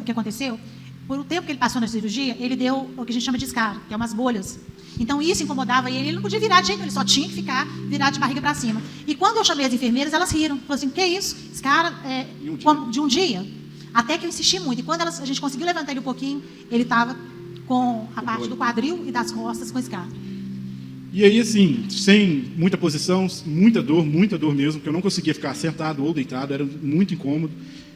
que aconteceu, por o tempo que ele passou na cirurgia, ele deu o que a gente chama de escara, que é umas bolhas. Então, isso incomodava ele não podia virar de jeito, ele só tinha que ficar virado de barriga para cima. E quando eu chamei as enfermeiras, elas riram. Falaram assim, que é isso? Escara de um dia? Até que eu insisti muito. E quando a gente conseguiu levantar ele um pouquinho, ele estava com a parte do quadril e das costas com escara. E aí, assim, sem muita posição, muita dor mesmo, porque eu não conseguia ficar sentado ou deitado, era muito incômodo.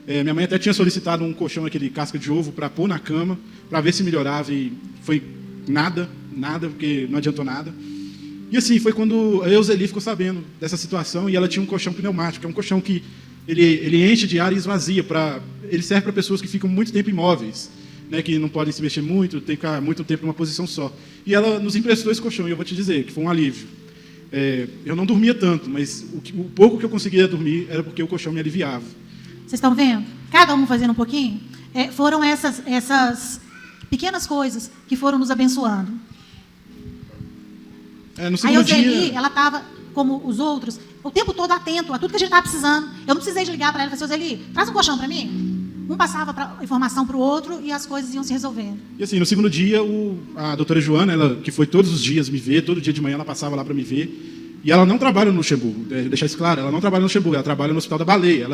Minha mãe até tinha solicitado um colchão, aquele casca de ovo, para pôr na cama, para ver se melhorava, e foi nada, porque não adiantou nada. E assim, foi quando a Euseli ficou sabendo dessa situação, e ela tinha um colchão pneumático, é um colchão que ele enche de ar e esvazia, ele serve para pessoas que ficam muito tempo imóveis, né, que não podem se mexer muito, tem que ficar muito tempo numa posição só. E ela nos emprestou esse colchão, e eu vou te dizer que foi um alívio. Eu não dormia tanto, mas o pouco que eu conseguia dormir era porque o colchão me aliviava. Vocês estão vendo? Cada um fazendo um pouquinho? Foram essas pequenas coisas que foram nos abençoando. No segundo dia, ela estava, como os outros, o tempo todo atento a tudo que a gente estava precisando. Eu não precisei de ligar para ela e falar assim, Zeli, traz um colchão para mim. Um passava informação para o outro e as coisas iam se resolvendo. E assim, no segundo dia, a doutora Joana, ela, que foi todos os dias me ver, todo dia de manhã ela passava lá para me ver, e ela não trabalha no Luxemburgo, deixar isso claro, ela não trabalha no Luxemburgo, ela trabalha no Hospital da Baleia,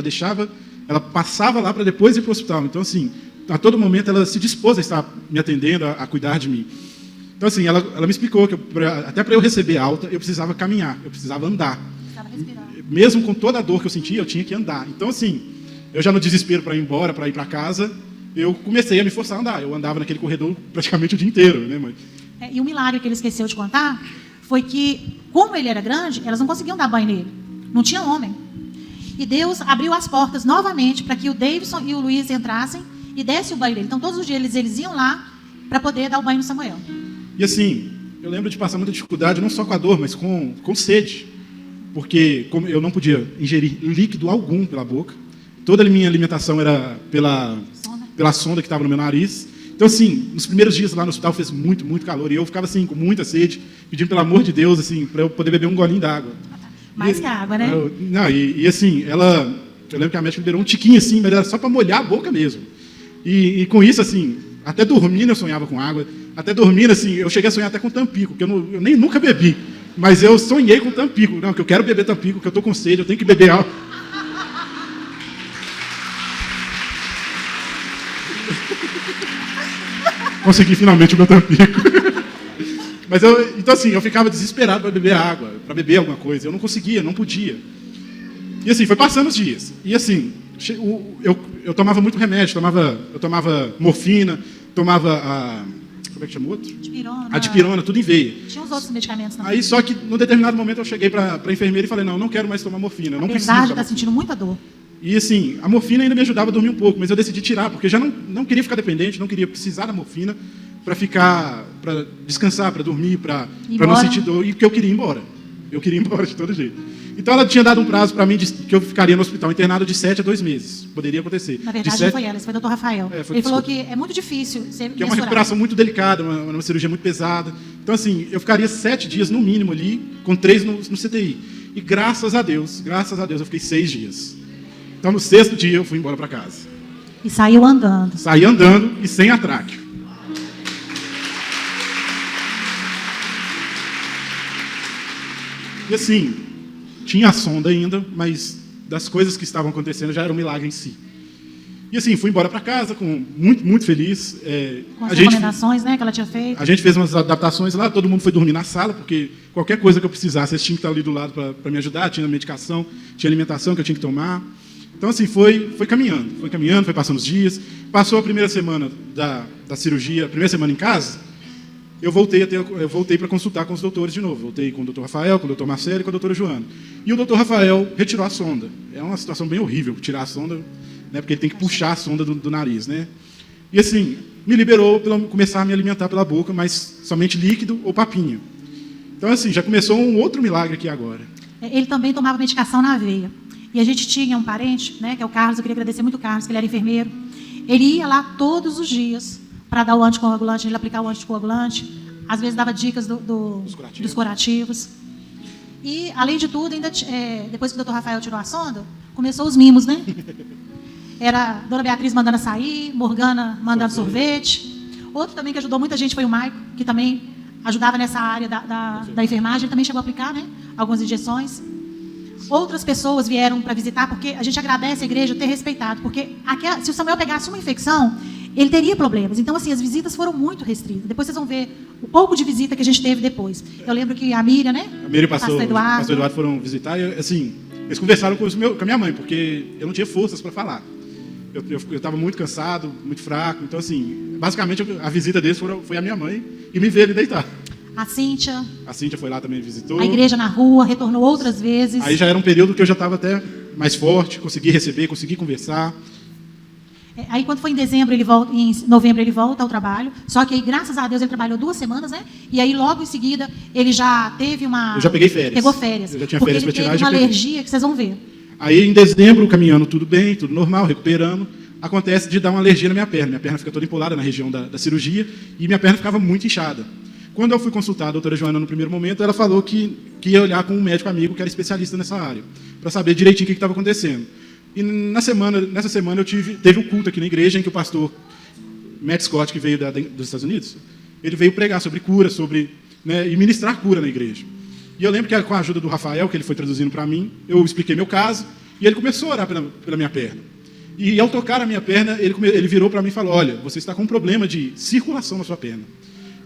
ela passava lá para depois ir para o hospital. Então, assim, a todo momento ela se dispôs a estar me atendendo, a cuidar de mim. Então, assim, ela me explicou que até para eu receber alta, eu precisava caminhar, eu precisava andar. Precisava respirar. Mesmo com toda a dor que eu sentia, eu tinha que andar. Então, assim, eu já no desespero para ir embora, para ir para casa, eu comecei a me forçar a andar. Eu andava naquele corredor praticamente o dia inteiro, né, mãe? E o milagre que ele esqueceu de contar foi que, como ele era grande, elas não conseguiam dar banho nele. Não tinha homem. E Deus abriu as portas novamente para que o Davidson e o Luiz entrassem e dessem o banho dele. Então, todos os dias eles iam lá para poder dar o banho no Samuel. E assim, eu lembro de passar muita dificuldade, não só com a dor, mas com sede. Porque como eu não podia ingerir líquido algum pela boca, toda a minha alimentação era pela sonda que estava no meu nariz. Então, assim, nos primeiros dias lá no hospital fez muito, muito calor. E eu ficava, assim, com muita sede, pedindo, pelo amor de Deus, assim, para eu poder beber um golinho d'água. Mais que água, né? Assim, eu lembro que a médica me deu um tiquinho, assim, mas era só para molhar a boca mesmo. E com isso, assim, até dormindo eu sonhava com água. Até dormindo, assim, eu cheguei a sonhar até com Tampico, que eu nem nunca bebi. Mas eu sonhei com Tampico. Não, que eu quero beber Tampico, que eu estou com sede, eu tenho que beber água. Consegui finalmente o meu Tampico. Mas então assim, eu ficava desesperado para beber água, para beber alguma coisa. Eu não conseguia, não podia. E assim, foi passando os dias. E assim, eu tomava muito remédio, eu tomava morfina, tomava como é que chama o outro? A dipirona, tudo em veia. Tinha uns outros medicamentos também. Aí só que, num determinado momento, eu cheguei para a enfermeira e falei, não quero mais tomar morfina, não preciso. Apesar de estar sentindo muita dor. E assim, a morfina ainda me ajudava a dormir um pouco, mas eu decidi tirar, porque eu já não queria ficar dependente, não queria precisar da morfina para descansar, para dormir, para não sentir dor, e porque eu queria ir embora. Eu queria ir embora de todo jeito. Então ela tinha dado um prazo para mim que eu ficaria no hospital internado de 7 a 2 meses. Poderia acontecer. Na verdade, não foi ela, foi o Dr. Rafael. Ele falou que é muito difícil ser que é uma recuperação muito delicada, uma cirurgia muito pesada. Então, assim, eu ficaria 7 dias no mínimo ali, com 3 no CTI. E graças a Deus, eu fiquei 6 dias. Então, no 6º dia, eu fui embora para casa. E saiu andando. Saí andando e sem atráqueo. E assim, tinha a sonda ainda, mas das coisas que estavam acontecendo já era um milagre em si. E assim, fui embora para casa, muito, muito feliz. Com as recomendações, né, que ela tinha feito. A gente fez umas adaptações lá, todo mundo foi dormir na sala, porque qualquer coisa que eu precisasse, eles tinham que estar ali do lado para me ajudar, tinha medicação, tinha alimentação que eu tinha que tomar. Então, assim, foi caminhando, foi passando os dias. Passou a primeira semana da cirurgia, a primeira semana em casa, eu voltei para consultar com os doutores de novo. Voltei com o Dr. Rafael, com o Dr. Marcelo e com a doutora Joana. E o Dr. Rafael retirou a sonda. É uma situação bem horrível tirar a sonda, né, porque ele tem que puxar a sonda do nariz, né? E assim, me liberou para começar a me alimentar pela boca, mas somente líquido ou papinha. Então, assim, já começou um outro milagre aqui agora. Ele também tomava medicação na veia. E a gente tinha um parente, né, que é o Carlos, eu queria agradecer muito o Carlos, que ele era enfermeiro. Ele ia lá todos os dias para dar o anticoagulante, ele aplicava o anticoagulante, às vezes dava dicas dos curativos. E, além de tudo, ainda, depois que o Dr. Rafael tirou a sonda, começou os mimos, né? Era a Dona Beatriz mandando açaí, Morgana mandando sorvete. Outro também que ajudou muita gente foi o Maico, que também ajudava nessa área da enfermagem, ele também chegou a aplicar, né, algumas injeções. Outras pessoas vieram para visitar, porque a gente agradece a igreja ter respeitado, porque se o Samuel pegasse uma infecção, ele teria problemas. Então, assim, as visitas foram muito restritas. Depois vocês vão ver o pouco de visita que a gente teve depois. Eu lembro que a Miriam, né? A Miriam e o pastor Eduardo foram visitar, e, assim, eles conversaram com a minha mãe, porque eu não tinha forças para falar. Eu estava muito cansado, muito fraco. Então, assim, basicamente, a visita deles foi a minha mãe e me ver ele deitar. A Cíntia foi lá também, visitou. A igreja na rua, retornou outras vezes. Aí já era um período que eu já estava até mais forte, consegui receber, consegui conversar. Aí quando foi em dezembro, em novembro ele volta ao trabalho. Só que aí, graças a Deus, ele trabalhou 2 semanas, né? E aí, logo em seguida, ele já teve uma... Eu já peguei férias. Pegou férias. Eu já tinha férias para tirar. Porque ele teve uma alergia que vocês vão ver. Aí, em dezembro, caminhando tudo bem, tudo normal, recuperando, acontece de dar uma alergia na minha perna. Minha perna fica toda empolada na região da cirurgia e minha perna ficava muito inchada. Quando eu fui consultar a doutora Joana no primeiro momento, ela falou que ia olhar com um médico amigo que era especialista nessa área, para saber direitinho o que estava acontecendo. E nessa semana teve um culto aqui na igreja em que o pastor Matt Scott, que veio dos Estados Unidos, ele veio pregar sobre cura, e ministrar cura na igreja. E eu lembro que com a ajuda do Rafael, que ele foi traduzindo para mim, eu expliquei meu caso, e ele começou a orar pela minha perna. E ao tocar a minha perna, ele virou para mim e falou: olha, você está com um problema de circulação na sua perna.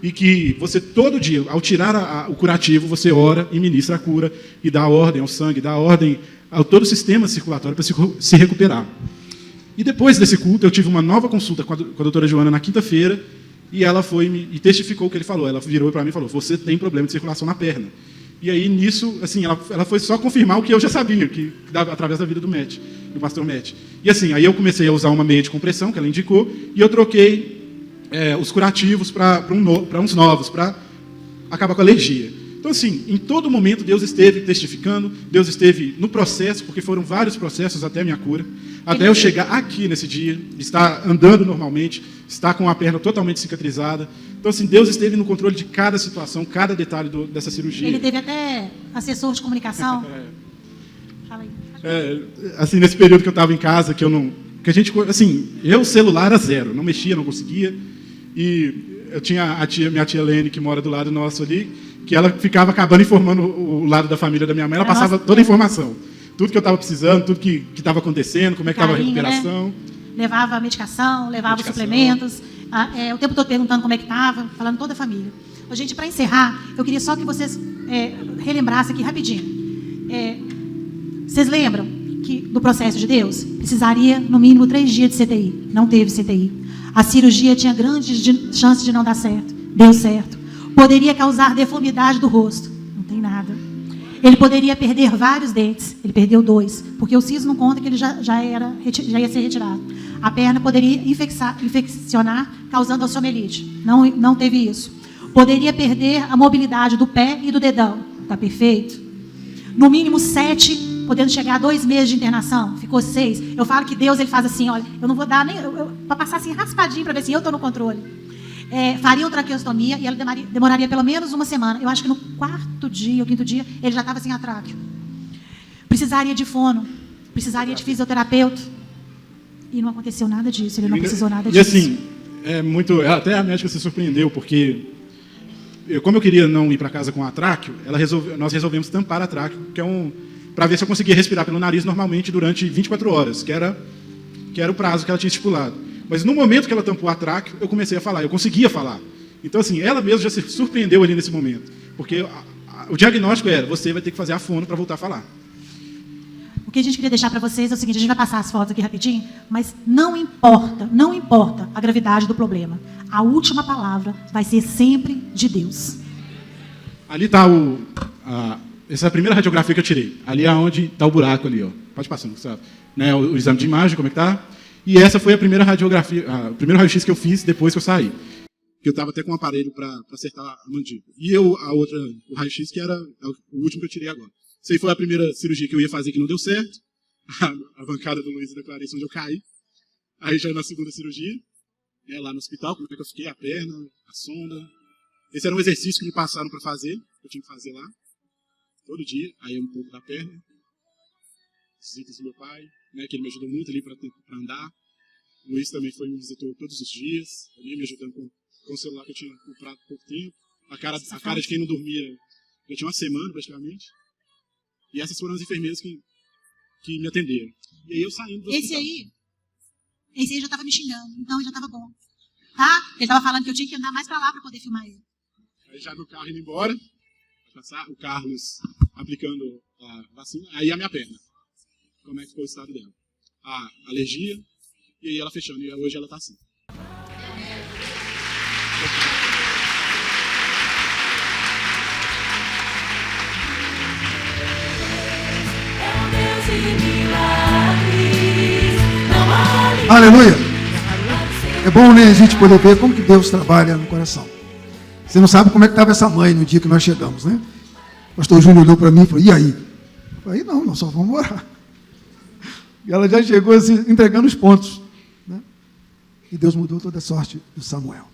E que você, todo dia, ao tirar o curativo, você ora e ministra a cura, e dá ordem ao sangue, dá ordem a todo o sistema circulatório para se recuperar. E depois desse culto, eu tive uma nova consulta com a doutora Joana na quinta-feira, e ela e testificou o que ele falou. Ela virou para mim e falou: você tem problema de circulação na perna. E aí, nisso, assim, ela foi só confirmar o que eu já sabia, através da vida do pastor Matt. E assim, aí eu comecei a usar uma meia de compressão, que ela indicou, e eu troquei os curativos para uns novos, para acabar com a alergia. Então, assim, em todo momento, Deus esteve testificando, Deus esteve no processo, porque foram vários processos até a minha cura, até eu chegar aqui nesse dia, estar andando normalmente, estar com a perna totalmente cicatrizada. Então, assim, Deus esteve no controle de cada situação, cada detalhe dessa cirurgia. Ele teve até assessor de comunicação. Fala aí. Assim, nesse período que eu estava em casa, eu celular era zero, não mexia, não conseguia. E eu tinha minha tia Lene, que mora do lado nosso ali, que ela ficava acabando informando o lado da família da minha mãe, ela passava toda a informação. Tudo que eu estava precisando, tudo que estava acontecendo, como é que estava a recuperação. Né? Levava medicação, levava suplementos, o tempo todo perguntando como é que estava, falando toda a família. Gente, para encerrar, eu queria só que vocês relembrassem aqui rapidinho. Vocês lembram que do processo de Deus? Precisaria, no mínimo, 3 dias de CTI. Não teve CTI. A cirurgia tinha grandes chances de não dar certo. Deu certo. Poderia causar deformidade do rosto. Não tem nada. Ele poderia perder vários dentes. Ele perdeu 2, porque o siso não conta que ele já ia ser retirado. A perna poderia infeccionar, causando osteomielite. Não teve isso. Poderia perder a mobilidade do pé e do dedão. Está perfeito? No mínimo 7, podendo chegar a 2 meses de internação. Ficou 6. Eu falo que Deus, ele faz assim, olha, eu não vou dar nem... para passar assim raspadinho, para ver se eu estou no controle. Fariam traqueostomia e ela demoraria pelo menos 1 semana. Eu acho que no 4º dia ou 5º dia, ele já estava sem a tráqueo. Precisaria de fono. Precisaria de fisioterapeuta. E não aconteceu nada disso. Ele não precisou nada disso. E assim, até a médica se surpreendeu, porque... como eu queria não ir para casa com a tráqueo, nós resolvemos tampar a tráqueo, que para ver se eu conseguia respirar pelo nariz normalmente durante 24 horas, que era o prazo que ela tinha estipulado. Mas no momento que ela tampou a tráqueo, eu comecei a falar, eu conseguia falar. Então, assim, ela mesma já se surpreendeu ali nesse momento, porque o diagnóstico era: você vai ter que fazer a fono para voltar a falar. O que a gente queria deixar para vocês é o seguinte: a gente vai passar as fotos aqui rapidinho, mas não importa a gravidade do problema. A última palavra vai ser sempre de Deus. Ali está essa é a primeira radiografia que eu tirei. Ali é onde está o buraco ali, ó. Pode passar, sabe? Né, o exame de imagem, como é que está? E essa foi a primeira radiografia, o primeiro raio-x que eu fiz depois que eu saí. Eu estava até com um aparelho para acertar a mandíbula. E o raio-x, que era o último que eu tirei agora. Isso aí foi a primeira cirurgia que eu ia fazer que não deu certo. A bancada do Luiz e da Clarice, onde eu caí. Aí já na segunda cirurgia, lá no hospital, como é que eu fiquei, a perna, a sonda. Esse era um exercício que me passaram para fazer, que eu tinha que fazer lá, todo dia. Aí um pouco da perna. Visitas do meu pai, né, que ele me ajudou muito ali para andar. O Luiz também me visitou todos os dias, ali me ajudando com o celular que eu tinha comprado há pouco tempo. A cara de quem não dormia, já tinha 1 semana praticamente. E essas foram as enfermeiras que me atenderam. E aí eu saindo do hospital. Esse aí já estava me xingando, então já estava bom. Tá? Ele estava falando que eu tinha que andar mais para lá para poder filmar ele. Aí já no carro indo embora, passar o Carlos aplicando a vacina, aí a minha perna. Como é que ficou o estado dela? A alergia, e aí ela fechando, e hoje ela está assim. Aleluia! É bom, né, a gente poder ver como que Deus trabalha no coração. Você não sabe como é que estava essa mãe no dia que nós chegamos, né? O pastor Júnior olhou para mim e falou: e aí? Eu falei: não, nós só vamos orar. E ela já chegou assim, entregando os pontos, né? E Deus mudou toda a sorte do Samuel.